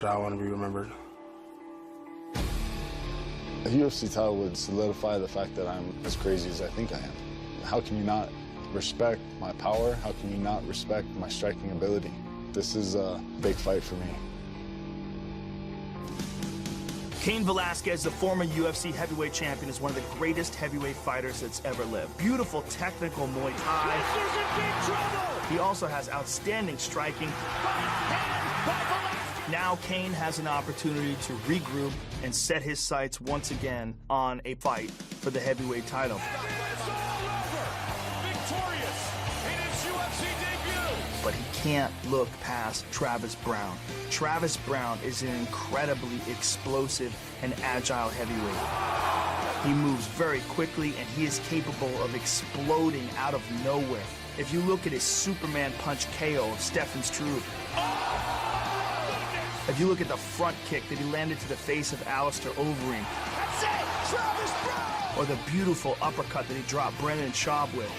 I want to be remembered. A UFC title would solidify the fact that I'm as crazy as I think I am. How can you not respect my power? How can you not respect my striking ability? This is a big fight for me. Cain Velasquez, the former UFC heavyweight champion, is one of the greatest heavyweight fighters that's ever lived. Beautiful technical Muay Thai. Wrestler's in big trouble. He also has outstanding striking. Now Cain has an opportunity to regroup and set his sights once again on a fight for the heavyweight title. Victorious in his UFC debut. But he can't look past Travis Browne. Travis Browne is an incredibly explosive and agile heavyweight. He moves very quickly, and he is capable of exploding out of nowhere. If you look at his Superman punch KO of Stefan Struve, if you look at the front kick that he landed to the face of Alistair Overeem, That's it. Travis Browne. or the beautiful uppercut that he dropped Brendan Schaub with.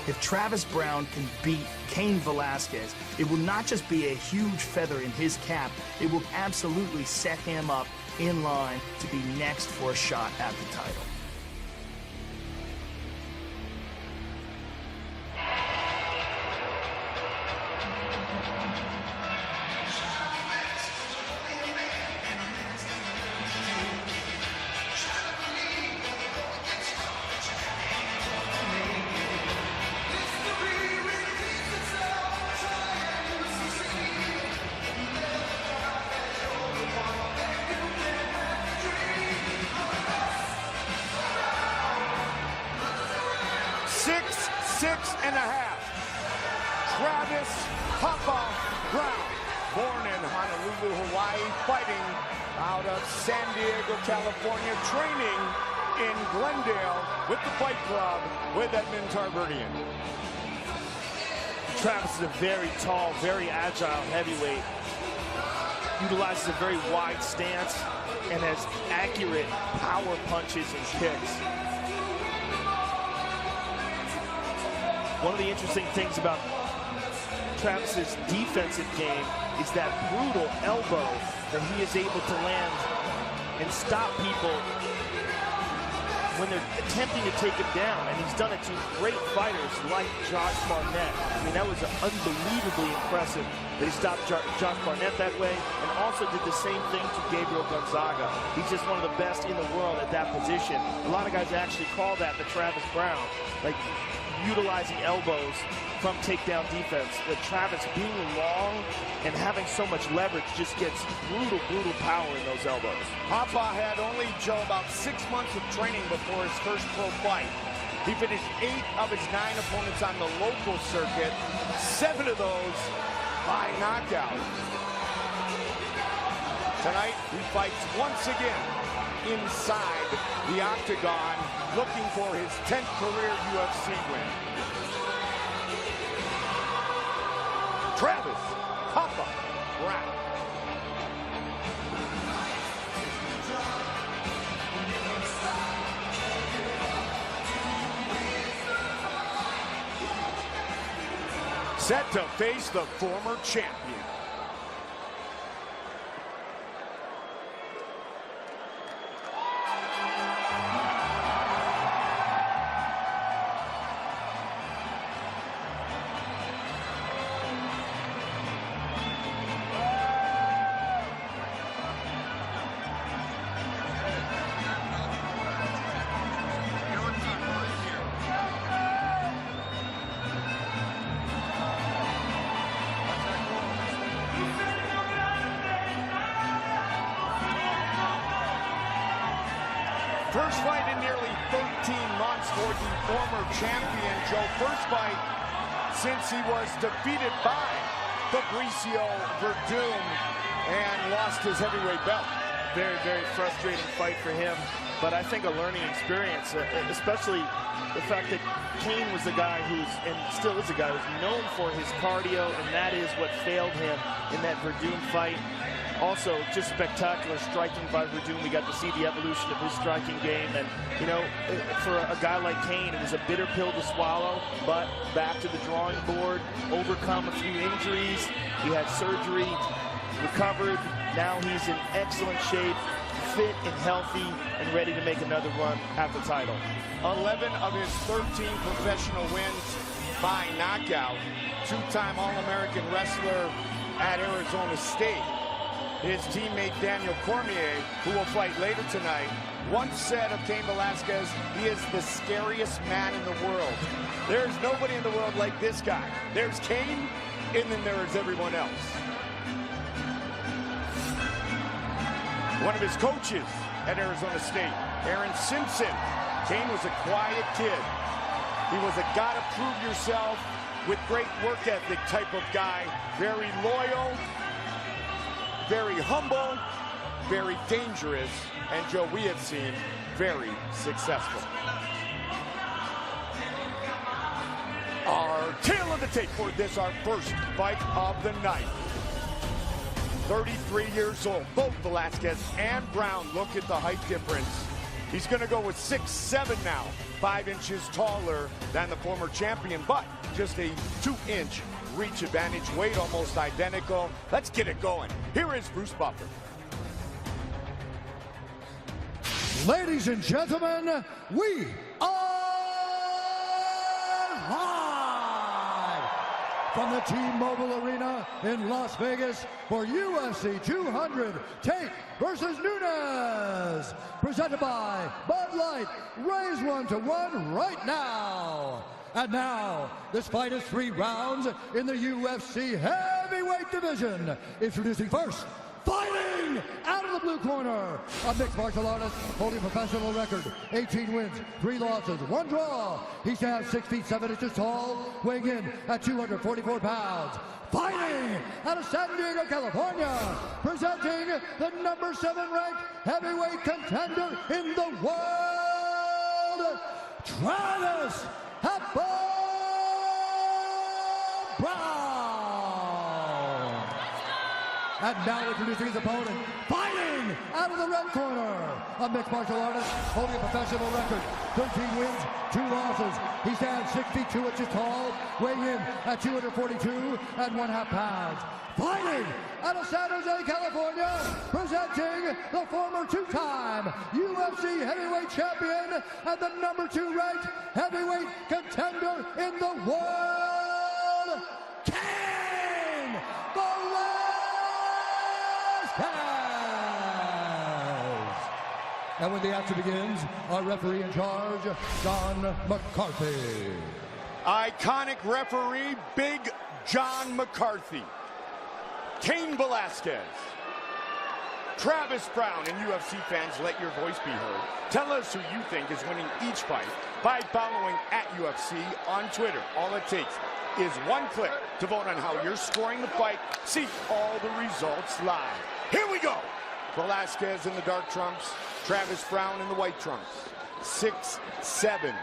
If Travis Browne can beat Cain Velasquez, it will not just be a huge feather in his cap, it will absolutely set him up in line to be next for a shot at the title. Six and a half. Travis Papa Browne, born in Honolulu, Hawaii, fighting out of San Diego, California, training in Glendale with the Fight Club with Edmund Tarverdian. Travis is a very tall, very agile heavyweight. Utilizes a very wide stance and has accurate power punches and kicks. One of the interesting things about Travis's defensive game is that brutal elbow that he is able to land and stop people when they're attempting to take him down. And he's done it to great fighters like Josh Barnett. I mean, that was unbelievably impressive that he stopped Josh Barnett that way, and also did the same thing to Gabriel Gonzaga. He's just one of the best in the world at that position. A lot of guys actually call that the Travis Browne, like utilizing elbows from takedown defense. The Travis being long and having so much leverage just gets brutal power in those elbows. Papa had only, Joe, about 6 months of training before his first pro fight. He finished 8 of his 9 opponents on the local circuit, 7 of those by knockout. Tonight, he fights once again inside the octagon, looking for his 10th career UFC win. Travis Papa Browne. Set to face the former champion. First fight in nearly 13 months for the former champion, Joe. First fight since he was defeated by Fabricio Verdum and lost his heavyweight belt. Very frustrating fight for him, but I think a learning experience, especially the fact that Cain was the guy and still is a guy who's known for his cardio, and that is what failed him in that Verdum fight. Also, just spectacular striking by Verdum. We got to see the evolution of his striking game, and you know, for a guy like Cain, it is a bitter pill to swallow, but back to the drawing board, overcome a few injuries. He had surgery recovered. Now he's in excellent shape, fit and healthy, and ready to make another run at the title. 11 of his 13 professional wins by knockout. Two-time All-American wrestler at Arizona State. His teammate Daniel Cormier, who will fight later tonight, once said of Cain Velasquez, he is the scariest man in the world. There's nobody in the world like this guy. There's Cain, and then there is everyone else. One of his coaches at Arizona State, Aaron Simpson. Cain was a quiet kid. He was a gotta prove yourself with great work ethic type of guy. Very loyal, very humble, very dangerous, and Joe, we have seen, very successful. Our tail of the tape for this, our first fight of the night. 33 years old, both Velasquez and Brown. Look at the height difference. He's gonna go with 6'7" now, 5 inches taller than the former champion, but just a 2-inch reach advantage, weight almost identical. Let's get it going. Here is Bruce Buffer. Ladies and gentlemen, we are live from the T-Mobile Arena in Las Vegas for UFC 200 Tate versus Nunes, presented by Bud Light. Raise 1 to 1 right now. And now, this fight is 3 rounds in the UFC heavyweight division. Introducing first, fighting out of the blue corner, a mixed martial artist holding a professional record, 18 wins, 3 losses, 1 draw. He stands 6 feet 7 inches tall, weighing in at 244 pounds. Fighting out of San Diego, California, presenting the number 7 ranked heavyweight contender in the world, Travis Brown. And now introducing his opponent, fighting out of the red corner, a mixed martial artist holding a professional record, 13 wins, 2 losses. He stands 6 feet 2 inches tall, weighing in at 242 and 1/2 pounds. Fighting out of San Jose, California, presenting the former 2-time UFC heavyweight champion and the number 2 ranked heavyweight contender in the world, Cain Velasquez. And when the action begins, our referee in charge, John McCarthy. Iconic referee, Big John McCarthy. Cain Velasquez. Travis Brown, and UFC fans, let your voice be heard. Tell us who you think is winning each fight by following @UFC on Twitter. All it takes is 1 click to vote on how you're scoring the fight. See all the results live. Here we go. Velasquez in the dark trunks, Travis Brown in the white trunks. 6'7",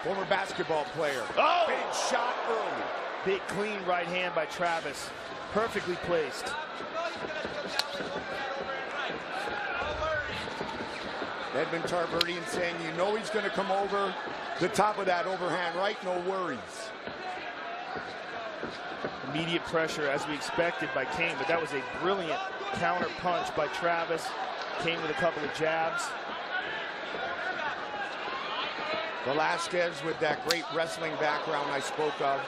former basketball player. Oh! Big shot early. Big clean right hand by Travis. Perfectly placed. Edmund Tarverdian saying, you know he's going to come over the top of that overhand right, no worries. Immediate pressure as we expected by Cain, but that was a brilliant counter punch by Travis. Cain with a couple of jabs. Velasquez with that great wrestling background I spoke of.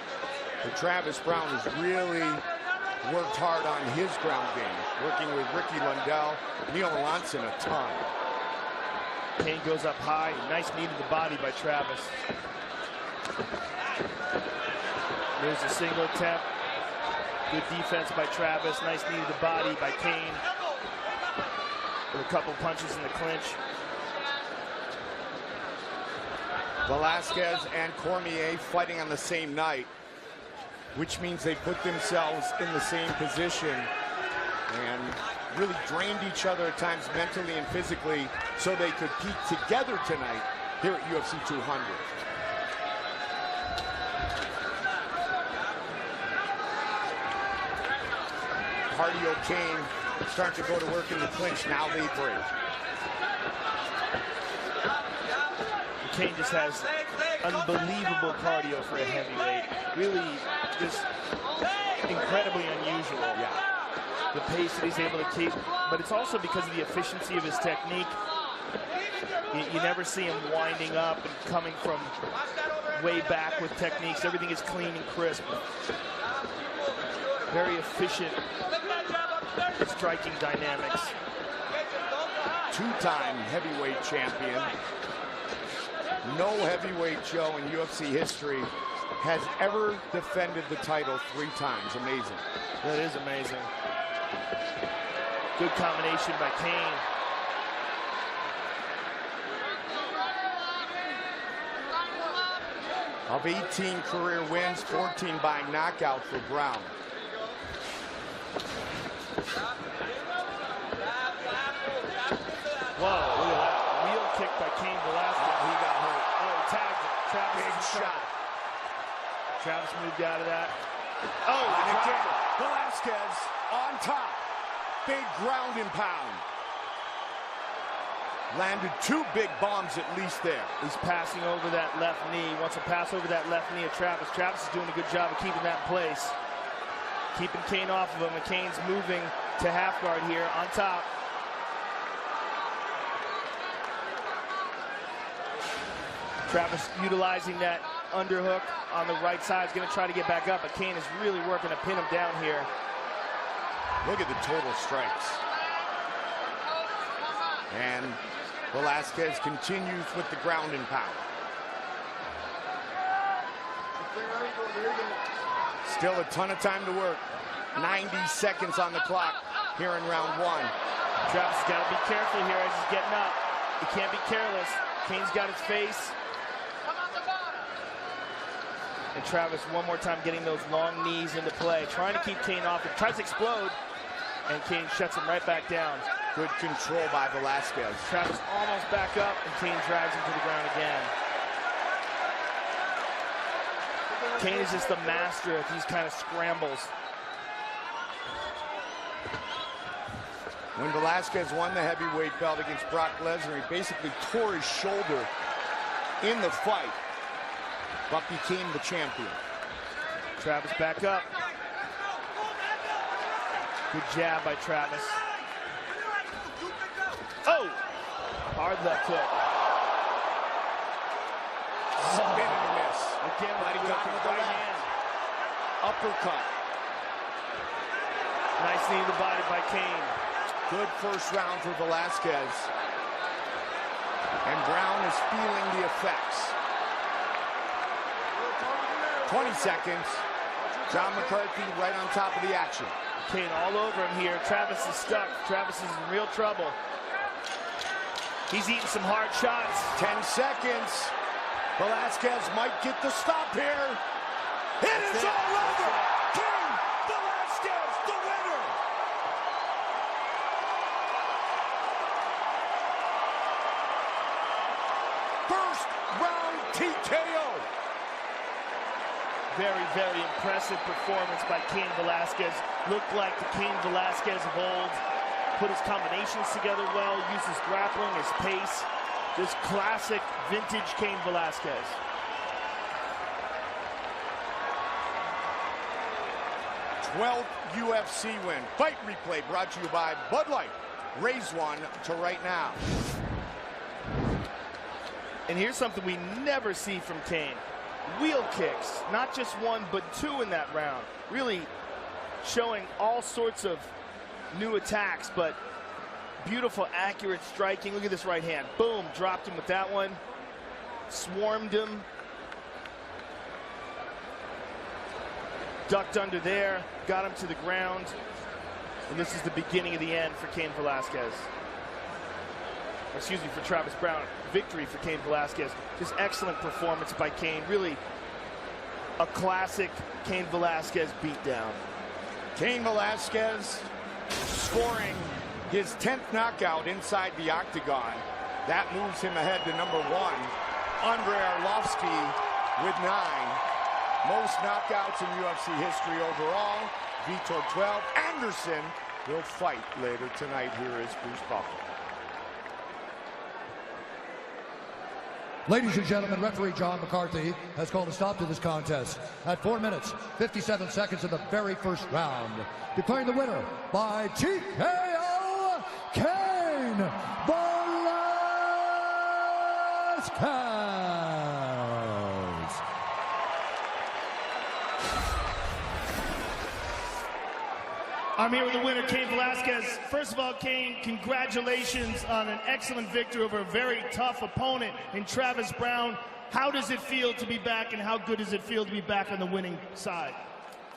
But Travis Brown has really worked hard on his ground game, working with Ricky Lundell, Neil Melanson a ton. Cain goes up high, nice knee to the body by Travis. There's a single attempt. Good defense by Travis, nice knee to the body by Cain. With a couple punches in the clinch. Velasquez and Cormier fighting on the same night, which means they put themselves in the same position and really drained each other at times mentally and physically so they could peak together tonight here at UFC 200. Cardio Cain starting to go to work in the clinch. Now they break. Cain just has unbelievable cardio for a heavyweight. Really just incredibly unusual. Yeah. the pace that he's able to keep, but it's also because of the efficiency of his technique. You never see him winding up and coming from way back with techniques. Everything is clean and crisp. Very efficient striking dynamics. Two-time heavyweight champion. No heavyweight show in UFC history has ever defended the title 3 times. Amazing. That is amazing. Good combination by Kane. Of 18 career wins, 14 by knockout for Brown. Whoa, look at that. Wheel kick by Cain Velasquez. He got hurt. Oh, he tagged him. Travis Big shot. Travis moved out of that. Oh, And he again, dropped it. Velasquez on top. Big ground and pound. Landed 2 big bombs at least there. He's passing over that left knee. Wants to pass over that left knee of Travis. Travis is doing a good job of keeping that in place. Keeping Cain off of him. And Cain's moving to half guard here on top. Travis utilizing that underhook on the right side. Is going to try to get back up, but Cain is really working to pin him down here. Look at the total strikes. And Velasquez continues with the ground and pound. Still a ton of time to work. 90 seconds on the clock here in round 1. Travis has got to be careful here as he's getting up. He can't be careless. Cain's got his face. And Travis one more time getting those long knees into play. Trying to keep Cain off. It tries to explode. And Cain shuts him right back down. Good control by Velasquez. Travis almost back up, and Cain drags him to the ground again. Cain is just the master of these kind of scrambles. When Velasquez won the heavyweight belt against Brock Lesnar, he basically tore his shoulder in the fight, but became the champion. Travis back up. Good jab by Travis. Oh! Hard left hook. Spin and a miss. Again, But he got him with the right left. hand. Uppercut. Nice knee to the body by Cain. Good first round for Velasquez. And Brown is feeling the effects. 20 seconds. John McCarthy right on top of the action. Cain all over him here. Travis is stuck. Travis is in real trouble. He's eating some hard shots. 10 seconds. Velasquez might get the stop here. It is all over. Cain Velasquez, the winner. First round TKO. Very, very impressive performance by Cain Velasquez. Looked like the Cain Velasquez of old. Put his combinations together well, used his grappling, his pace. Just classic vintage Cain Velasquez. #12th UFC win. Fight replay brought to you by Bud Light. Raise one to right now. And here's something we never see from Cain. Wheel kicks, not just 1, but 2 in that round. Really showing all sorts of new attacks, but beautiful, accurate striking. Look at this right hand. Boom, dropped him with that one. Swarmed him. Ducked under there, got him to the ground. And this is the beginning of the end for Cain Velasquez. Excuse me, for Travis Brown. Victory for Cain Velasquez. Just excellent performance by Cain. Really a classic Cain Velasquez beatdown. Cain Velasquez scoring his 10th knockout inside the octagon. That moves him ahead to #1. Andrei Arlovsky with 9. Most knockouts in UFC history overall. Vitor 12. Anderson will fight later tonight. Here is Bruce Buffer. Ladies and gentlemen, referee John McCarthy has called a stop to this contest at 4 minutes, 57 seconds of the very first round, declaring the winner by TKO, Cain Velasquez. I'm here with the winner, Cain Velasquez. First of all, Cain, congratulations on an excellent victory over a very tough opponent in Travis Brown. How does it feel to be back, and how good does it feel to be back on the winning side?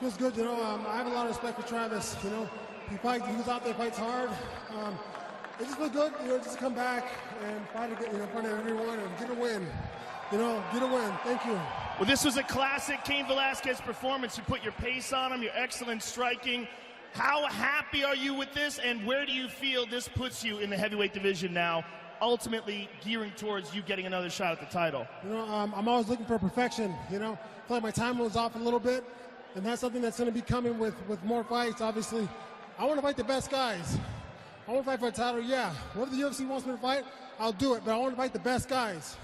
Feels good, you know. I have a lot of respect for Travis. You know, he goes out there, fights hard. It just feels good, you know, just to come back and fight again, you know, in front of everyone and get a win. You know, get a win. Thank you. Well, this was a classic Cain Velasquez performance. You put your pace on him, your excellent striking. How happy are you with this, and where do you feel this puts you in the heavyweight division now, ultimately gearing towards you getting another shot at the title? You know, I'm always looking for perfection, you know. I feel like my time was off a little bit, and that's something that's going to be coming with more fights, obviously. I want to fight the best guys. I want to fight for a title, yeah. Whatever the UFC wants me to fight, I'll do it, but I want to fight the best guys.